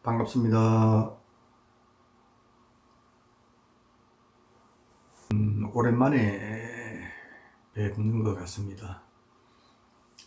반갑습니다. 오랜만에 뵙는 것 같습니다.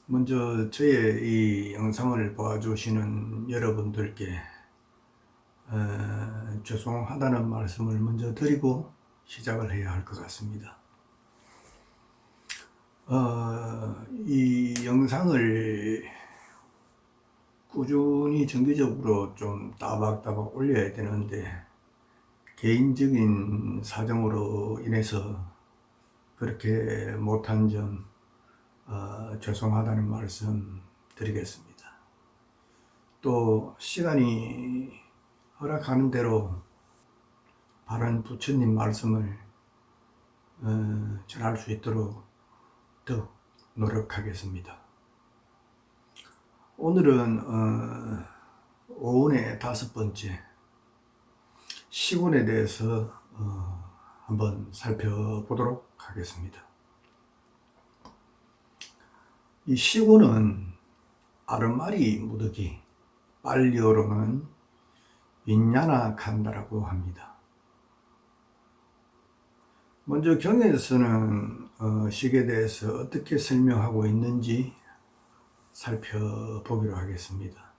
먼저 저의 이 영상을 봐주시는 여러분들께 죄송하다는 말씀을 먼저 드리고 시작을 해야 할 것 같습니다. 이 영상을 꾸준히 정기적으로 좀 따박따박 올려야 되는데 개인적인 사정으로 인해서 그렇게 못한 점 죄송하다는 말씀 드리겠습니다. 또 시간이 허락하는 대로 바른 부처님 말씀을 전할 수 있도록 더욱 노력하겠습니다. 오늘은 오운의 5번째 시군에 대해서 한번 살펴보도록 하겠습니다. 이 시군은 아르마리 무더기, 빨리어로는 윈야나 칸다라고 합니다. 먼저 경에서는 식에 대해서 어떻게 설명하고 있는지 살펴보기로 하겠습니다.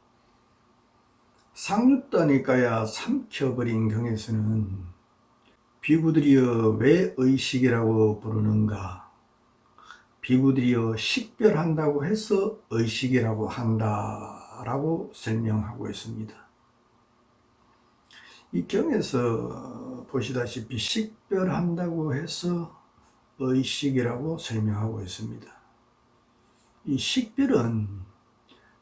상륙다니까야 삼켜버린 경에서는 비구들이여 왜 의식이라고 부르는가? 비구들이여 식별한다고 해서 의식이라고 한다라고 설명하고 있습니다. 이 경에서 보시다시피 식별한다고 해서 의식이라고 설명하고 있습니다. 이 식별은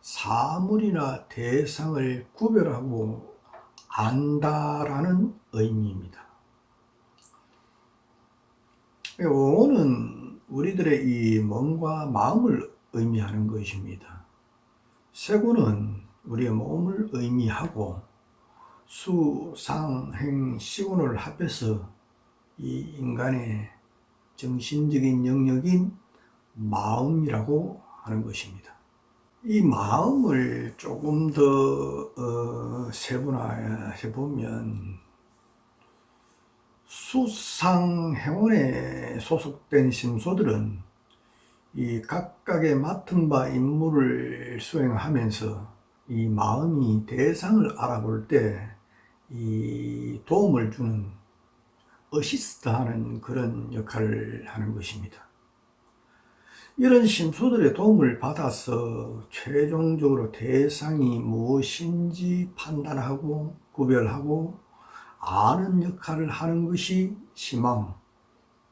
사물이나 대상을 구별하고 안다라는 의미입니다. 오는 우리들의 이 몸과 마음을 의미하는 것입니다. 세군은 우리의 몸을 의미하고 수, 상, 행, 시군을 합해서 이 인간의 정신적인 영역인 마음이라고 하는 것입니다. 이 마음을 조금 더 세분화해 보면 수상행원에 소속된 심소들은 이 각각의 맡은 바 임무를 수행하면서 이 마음이 대상을 알아볼 때 이 도움을 주는 어시스트하는 그런 역할을 하는 것입니다. 이런 심소들의 도움을 받아서 최종적으로 대상이 무엇인지 판단하고 구별하고 아는 역할을 하는 것이 심왕,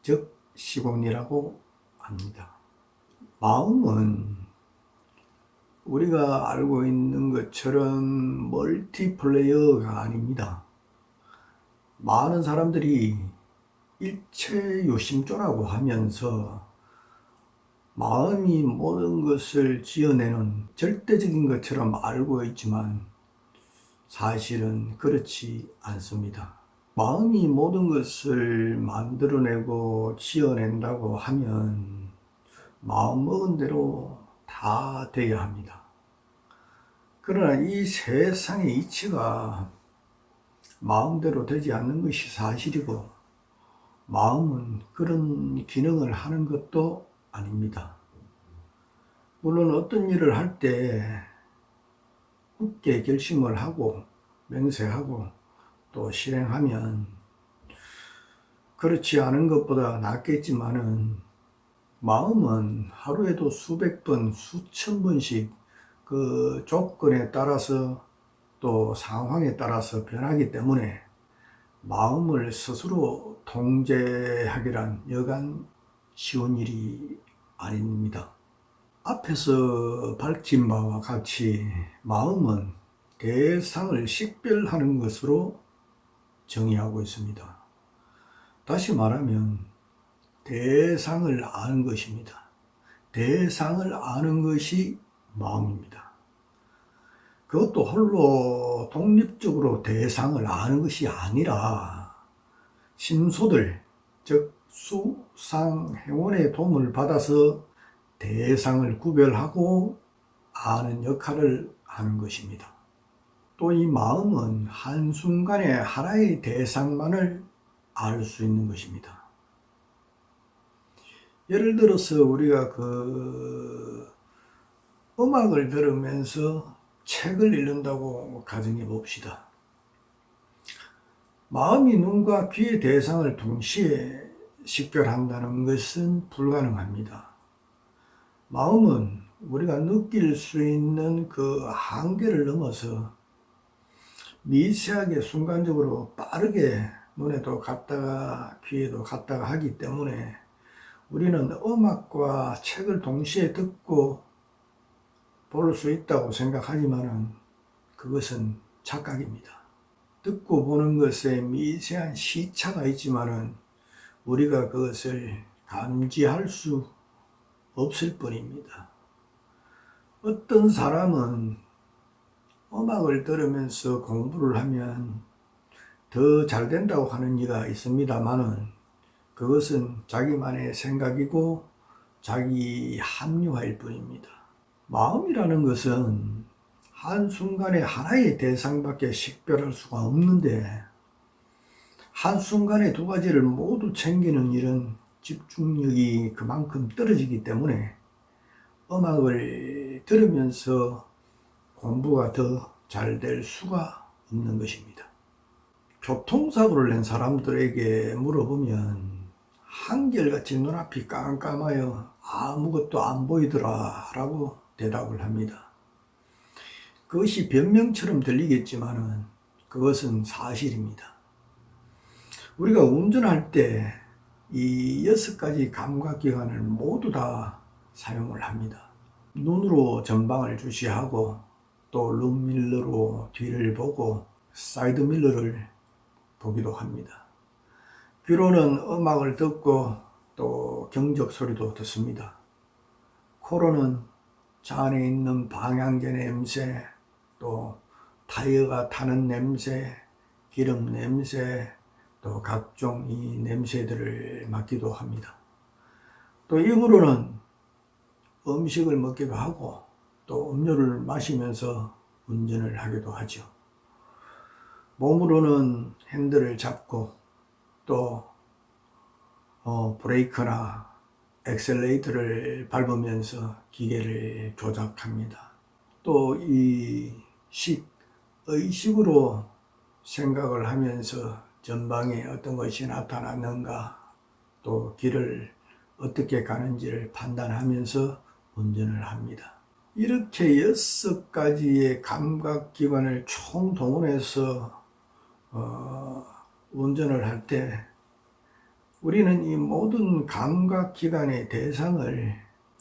즉 시곤이라고 합니다. 마음은 우리가 알고 있는 것처럼 멀티플레이어가 아닙니다. 많은 사람들이 일체요심조라고 하면서 마음이 모든 것을 지어내는 절대적인 것처럼 알고 있지만 사실은 그렇지 않습니다. 마음이 모든 것을 만들어내고 지어낸다고 하면 마음 먹은 대로 다 돼야 합니다. 그러나 이 세상의 이치가 마음대로 되지 않는 것이 사실이고 마음은 그런 기능을 하는 것도 아닙니다. 물론 어떤 일을 할 때 굳게 결심을 하고 맹세하고 또 실행하면 그렇지 않은 것보다 낫겠지만은 마음은 하루에도 수백 번, 수천 번씩 그 조건에 따라서 또 상황에 따라서 변하기 때문에 마음을 스스로 통제하기란 여간 쉬운 일이 아닙니다. 앞에서 밝힌 바와 같이 마음은 대상을 식별하는 것으로 정의하고 있습니다. 다시 말하면 대상을 아는 것입니다. 대상을 아는 것이 마음입니다. 그것도 홀로 독립적으로 대상을 아는 것이 아니라 심소들, 즉 수, 상, 행원의 도움을 받아서 대상을 구별하고 아는 역할을 하는 것입니다. 또 이 마음은 한순간에 하나의 대상만을 알 수 있는 것입니다. 예를 들어서 우리가 음악을 들으면서 책을 읽는다고 가정해 봅시다. 마음이 눈과 귀의 대상을 동시에 식별한다는 것은 불가능합니다. 마음은 우리가 느낄 수 있는 그 한계를 넘어서 미세하게 순간적으로 빠르게 눈에도 갔다가 귀에도 갔다가 하기 때문에 우리는 음악과 책을 동시에 듣고 볼 수 있다고 생각하지만 그것은 착각입니다. 듣고 보는 것에 미세한 시차가 있지만은 우리가 그것을 감지할 수 없을 뿐입니다. 어떤 사람은 음악을 들으면서 공부를 하면 더 잘 된다고 하는 이가 있습니다만은 그것은 자기만의 생각이고 자기 합리화일 뿐입니다. 마음이라는 것은 한순간에 하나의 대상밖에 식별할 수가 없는데 한순간에 두 가지를 모두 챙기는 일은 집중력이 그만큼 떨어지기 때문에 음악을 들으면서 공부가 더 잘 될 수가 없는 것입니다. 교통사고를 낸 사람들에게 물어보면 한결같이 눈앞이 깜깜하여 아무것도 안 보이더라 라고 대답을 합니다. 그것이 변명처럼 들리겠지만 그것은 사실입니다. 우리가 운전할 때 이 6가지 감각기관을 모두 다 사용을 합니다. 눈으로 전방을 주시하고 또 룸밀러로 뒤를 보고 사이드밀러를 보기도 합니다. 귀로는 음악을 듣고 또 경적 소리도 듣습니다. 코로는 차 안에 있는 방향제 냄새, 또 타이어가 타는 냄새, 기름 냄새, 또 각종 이 냄새들을 맡기도 합니다. 또 입으로는 음식을 먹기도 하고 또 음료를 마시면서 운전을 하기도 하죠. 몸으로는 핸들을 잡고 또 브레이크나 엑셀레이터를 밟으면서 기계를 조작합니다. 또 이 의식으로 생각을 하면서 전방에 어떤 것이 나타났는가 또 길을 어떻게 가는지를 판단하면서 운전을 합니다. 이렇게 6가지의 감각기관을 총동원해서 운전을 할 때 우리는 이 모든 감각기관의 대상을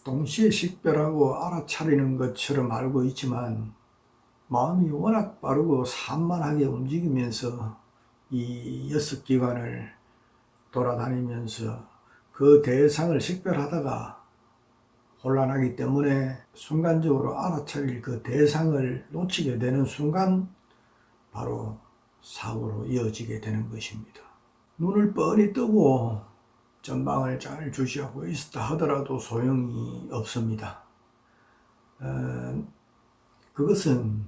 동시에 식별하고 알아차리는 것처럼 알고 있지만 마음이 워낙 빠르고 산만하게 움직이면서 이 6기관을 돌아다니면서 그 대상을 식별하다가 혼란하기 때문에 순간적으로 알아차릴 그 대상을 놓치게 되는 순간 바로 사고로 이어지게 되는 것입니다. 눈을 뻔히 뜨고 전방을 잘 주시하고 있었다 하더라도 소용이 없습니다. 그것은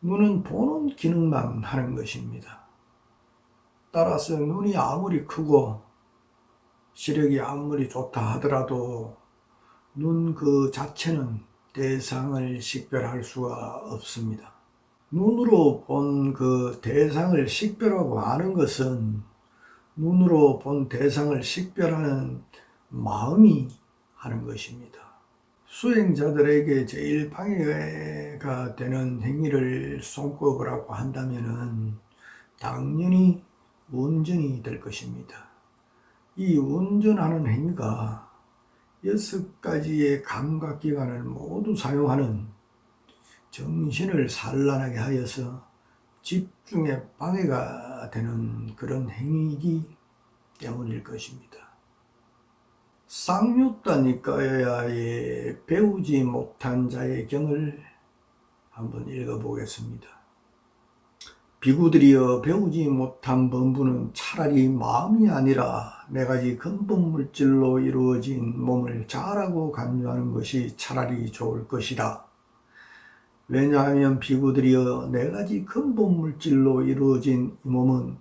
눈은 보는 기능만 하는 것입니다. 따라서 눈이 아무리 크고 시력이 아무리 좋다 하더라도 눈 그 자체는 대상을 식별할 수가 없습니다. 눈으로 본 그 대상을 식별하고 아는 것은 눈으로 본 대상을 식별하는 마음이 하는 것입니다. 수행자들에게 제일 방해가 되는 행위를 손꼽으라고 한다면은 당연히 운전이 될 것입니다. 이 운전하는 행위가 6가지의 감각기관을 모두 사용하는 정신을 산란하게 하여서 집중에 방해가 되는 그런 행위이기 때문일 것입니다. 쌍유따니까야의 배우지 못한 자의 경을 한번 읽어보겠습니다. 비구들이여 배우지 못한 범부는 차라리 마음이 아니라 4가지 근본 물질로 이루어진 몸을 자라고 간주하는 것이 차라리 좋을 것이다. 왜냐하면 피구들이여 네 가지 근본 물질로 이루어진 이 몸은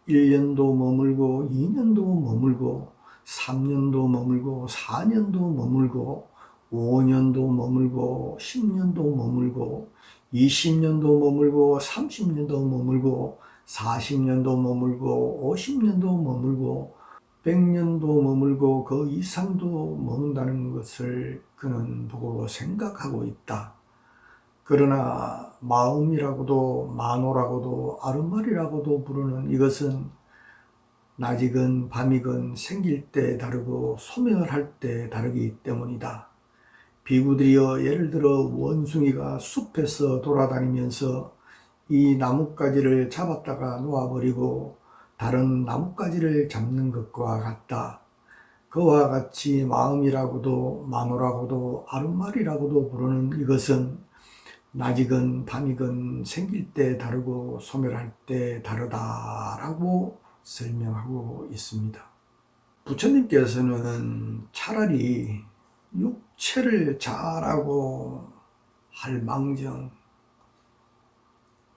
1년도 머물고 2년도 머물고 3년도 머물고 4년도 머물고 5년도 머물고 10년도 머물고 20년도 머물고 30년도 머물고 40년도 머물고 50년도 머물고 100년도 머물고 그 이상도 머문다는 것을 그는 보고 생각하고 있다. 그러나 마음이라고도 만호라고도 아르말이라고도 부르는 이것은 낮이건 밤이건 생길 때 다르고 소멸할 때 다르기 때문이다. 비구들이여 예를 들어 원숭이가 숲에서 돌아다니면서 이 나뭇가지를 잡았다가 놓아버리고 다른 나뭇가지를 잡는 것과 같다. 그와 같이 마음이라고도 만호라고도 아르말이라고도 부르는 이것은 낮이건 밤이건 생길 때 다르고 소멸할 때 다르다라고 설명하고 있습니다. 부처님께서는 차라리 육체를 잘하고 할 망정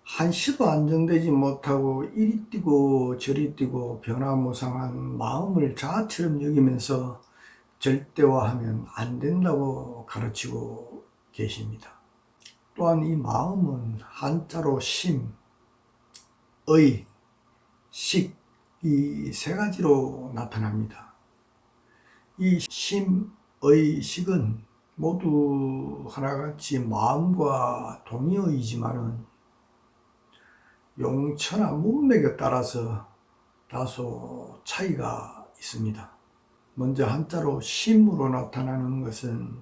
한시도 안정되지 못하고 이리 뛰고 저리 뛰고 변화무쌍한 마음을 자아처럼 여기면서 절대화하면 안 된다고 가르치고 계십니다. 또한 이 마음은 한자로 심, 의, 식, 이 세 가지로 나타납니다. 이 심, 의, 식은 모두 하나같이 마음과 동의어이지만은 용처나 문맥에 따라서 다소 차이가 있습니다. 먼저 한자로 심으로 나타나는 것은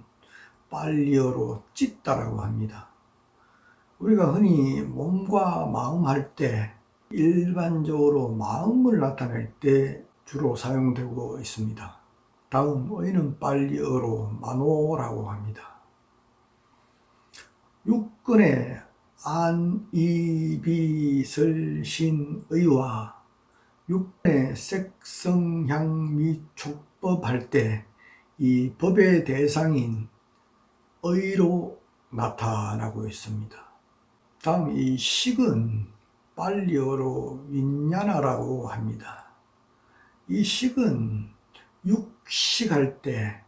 빨리어로 찢다라고 합니다. 우리가 흔히 몸과 마음 할 때 일반적으로 마음을 나타낼 때 주로 사용되고 있습니다. 다음 의는 빨리어로 만호라고 합니다. 육근의 안, 이, 비, 설, 신, 의와 육근의 색, 성, 향, 미, 촉법 할 때 이 법의 대상인 의로 나타나고 있습니다. 다음 이 식은 빨리어로 윈냐나라고 합니다. 이 식은 육식할 때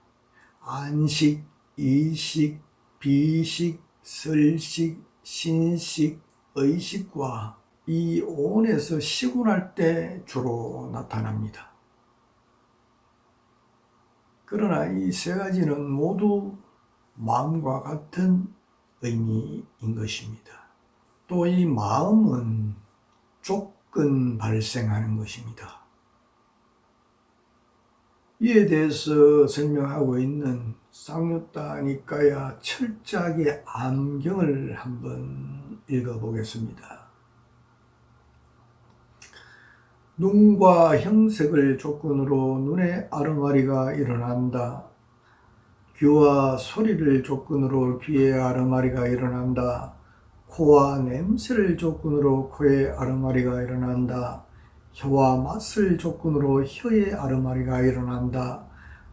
안식, 이식, 비식, 설식, 신식, 의식과 이 온에서 시군할 때 주로 나타납니다. 그러나 이 세 가지는 모두 마음과 같은 의미인 것입니다. 또 이 마음은 조건 발생하는 것입니다. 이에 대해서 설명하고 있는 쌍유타 니까야 철저하게 암경을 한번 읽어보겠습니다. 눈과 형색을 조건으로 눈의 아르마리가 일어난다. 귀와 소리를 조건으로 귀의 아르마리가 일어난다. 코와 냄새를 조건으로 코의 아르마리가 일어난다. 혀와 맛을 조건으로 혀의 아르마리가 일어난다.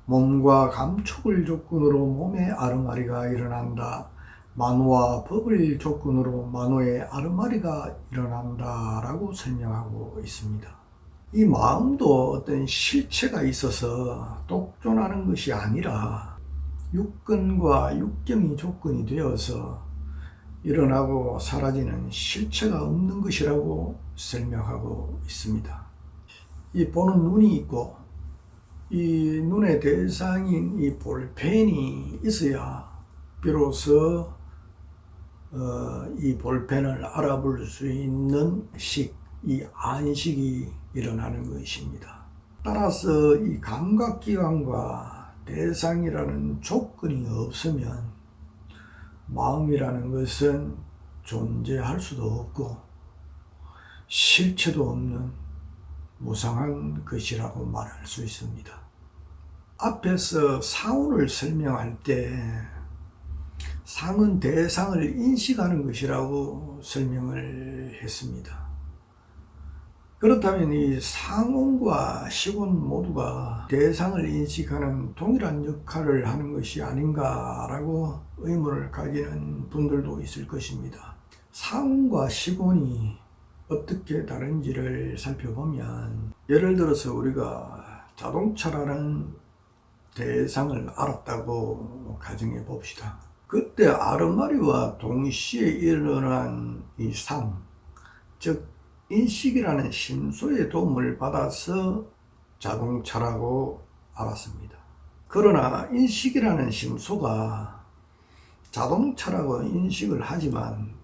몸과 감촉을 조건으로 몸의 아르마리가 일어난다. 만호와 법을 조건으로 만호의 아르마리가 일어난다 라고 설명하고 있습니다. 이 마음도 어떤 실체가 있어서 독존하는 것이 아니라 육근과 육경이 조건이 되어서 일어나고 사라지는 실체가 없는 것이라고 설명하고 있습니다. 이 보는 눈이 있고 이 눈의 대상인 이 볼펜이 있어야 비로소 이 볼펜을 알아볼 수 있는 식, 이 안식이 일어나는 것입니다. 따라서 이 감각기관과 대상이라는 조건이 없으면 마음이라는 것은 존재할 수도 없고 실체도 없는 무상한 것이라고 말할 수 있습니다. 앞에서 상호를 설명할 때 상은 대상을 인식하는 것이라고 설명을 했습니다. 그렇다면 이 상온과 식온 모두가 대상을 인식하는 동일한 역할을 하는 것이 아닌가라고 의문을 가지는 분들도 있을 것입니다. 상온과 식온이 어떻게 다른지를 살펴보면, 예를 들어서 우리가 자동차라는 대상을 알았다고 가정해 봅시다. 그때 아르마리와 동시에 일어난 이 상, 즉 인식이라는 심소의 도움을 받아서 자동차라고 알았습니다. 그러나 인식이라는 심소가 자동차라고 인식을 하지만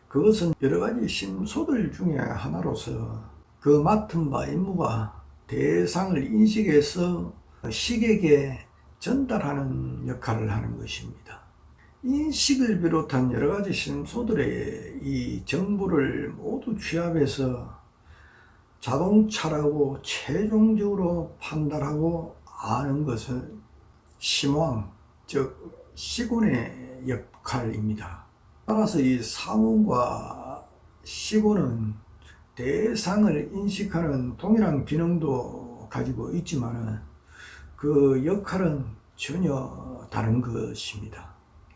그것은 여러 가지 심소들 중에 하나로서 그 맡은 바 임무가 대상을 인식해서 식에게 전달하는 역할을 하는 것입니다. 인식을 비롯한 여러 가지 심소들의 이 정보를 모두 취합해서 자동차라고 최종적으로 판단하고 아는 것은 심왕, 즉 시곤의 역할입니다. 따라서 이 상온과 시곤은 대상을 인식하는 동일한 기능도 가지고 있지만 그 역할은 전혀 다른 것입니다.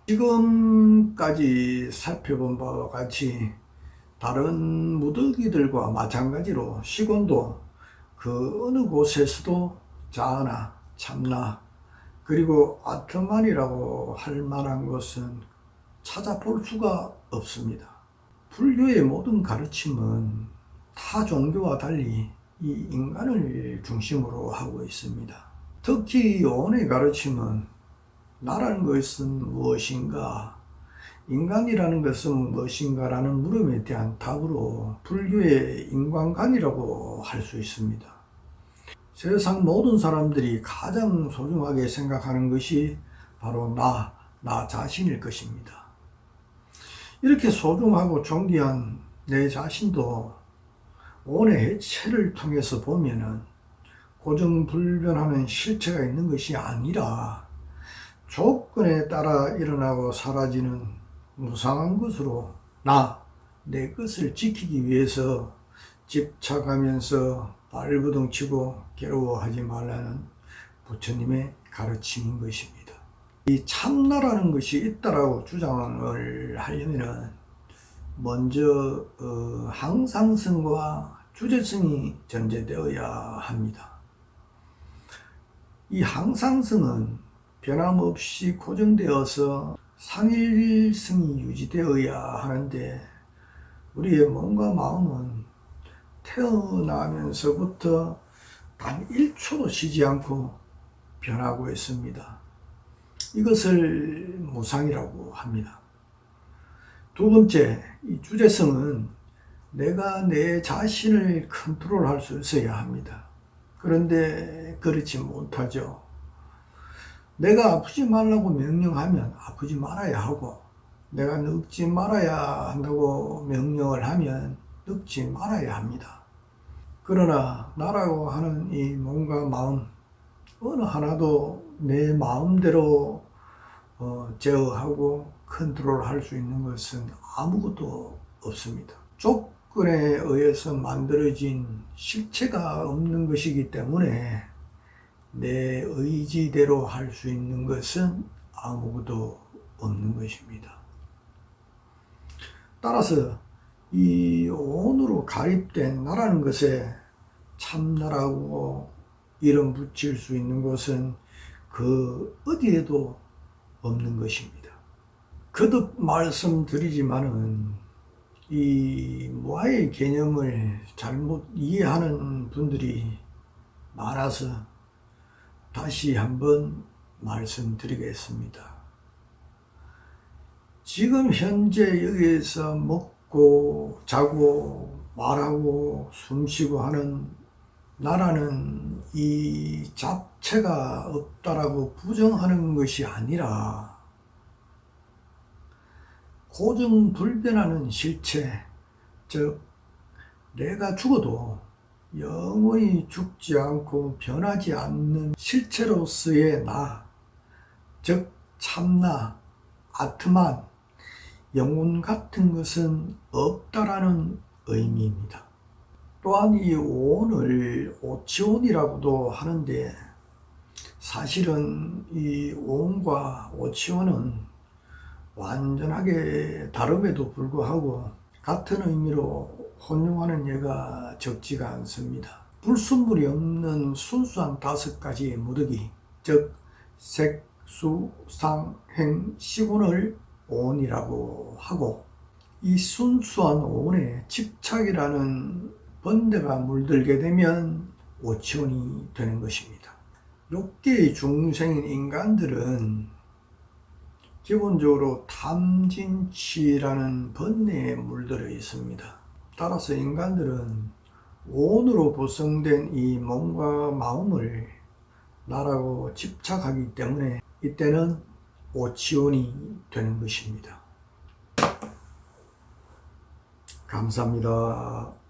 지금까지 살펴본 바와 같이 다른 무더기들과 마찬가지로 시곤도 그 어느 곳에서도 자아나 참나 그리고 아트만이라고 할 만한 것은 찾아볼 수가 없습니다. 불교의 모든 가르침은 타 종교와 달리 이 인간을 중심으로 하고 있습니다. 특히 요원의 가르침은 나라는 것은 무엇인가, 인간이라는 것은 무엇인가 라는 물음에 대한 답으로 불교의 인간관이라고 할 수 있습니다. 세상 모든 사람들이 가장 소중하게 생각하는 것이 바로 나 자신일 것입니다. 이렇게 소중하고 존귀한 내 자신도 온의 해체를 통해서 보면은 고정불변하는 실체가 있는 것이 아니라 조건에 따라 일어나고 사라지는 무상한 것으로 내 것을 지키기 위해서 집착하면서 발버둥치고 괴로워하지 말라는 부처님의 가르침인 것입니다. 이 참나라는 것이 있다라고 주장을 하려면 먼저 항상성과 주제성이 전제되어야 합니다. 이 항상성은 변함없이 고정되어서 상일성이 유지되어야 하는데 우리의 몸과 마음은 태어나면서부터 단 1초도 쉬지 않고 변하고 있습니다. 이것을 무상이라고 합니다. 두 번째, 이 주제성은 내가 내 자신을 컨트롤할 수 있어야 합니다. 그런데 그렇지 못하죠. 내가 아프지 말라고 명령하면 아프지 말아야 하고, 내가 늙지 말아야 한다고 명령을 하면 늙지 말아야 합니다. 그러나 나라고 하는 이 몸과 마음, 어느 하나도 내 마음대로 제어하고 컨트롤할 수 있는 것은 아무것도 없습니다. 조건에 의해서 만들어진 실체가 없는 것이기 때문에 내 의지대로 할 수 있는 것은 아무것도 없는 것입니다. 따라서 이 온으로 가립된 나라는 것에 참나라고 이름 붙일 수 있는 것은 그 어디에도 없는 것입니다. 거듭 말씀드리지만은 이 무아의 개념을 잘못 이해하는 분들이 많아서 다시 한번 말씀드리겠습니다. 지금 현재 여기에서 먹고 자고 말하고 숨쉬고 하는 나라는 이 잡체가 없다라고 부정하는 것이 아니라 고정불변하는 실체, 즉 내가 죽어도 영원히 죽지 않고 변하지 않는 실체로서의 나, 즉 참나, 아트만, 영혼 같은 것은 없다라는 의미입니다. 또한 이 오온을 오치온이라고도 하는데, 사실은 이 오온과 오치온은 완전하게 다름에도 불구하고 같은 의미로 혼용하는 예가 적지가 않습니다. 불순물이 없는 순수한 5가지의 무더기, 즉 색, 수, 상, 행, 식운을 오온이라고 하고, 이 순수한 오온에 집착이라는 번뇌가 물들게 되면 오치온이 되는 것입니다. 육계의 중생인 인간들은 기본적으로 탐진치라는 번뇌에 물들어 있습니다. 따라서 인간들은 오온으로 구성된 이 몸과 마음을 나라고 집착하기 때문에 이때는 오치온이 되는 것입니다. 감사합니다.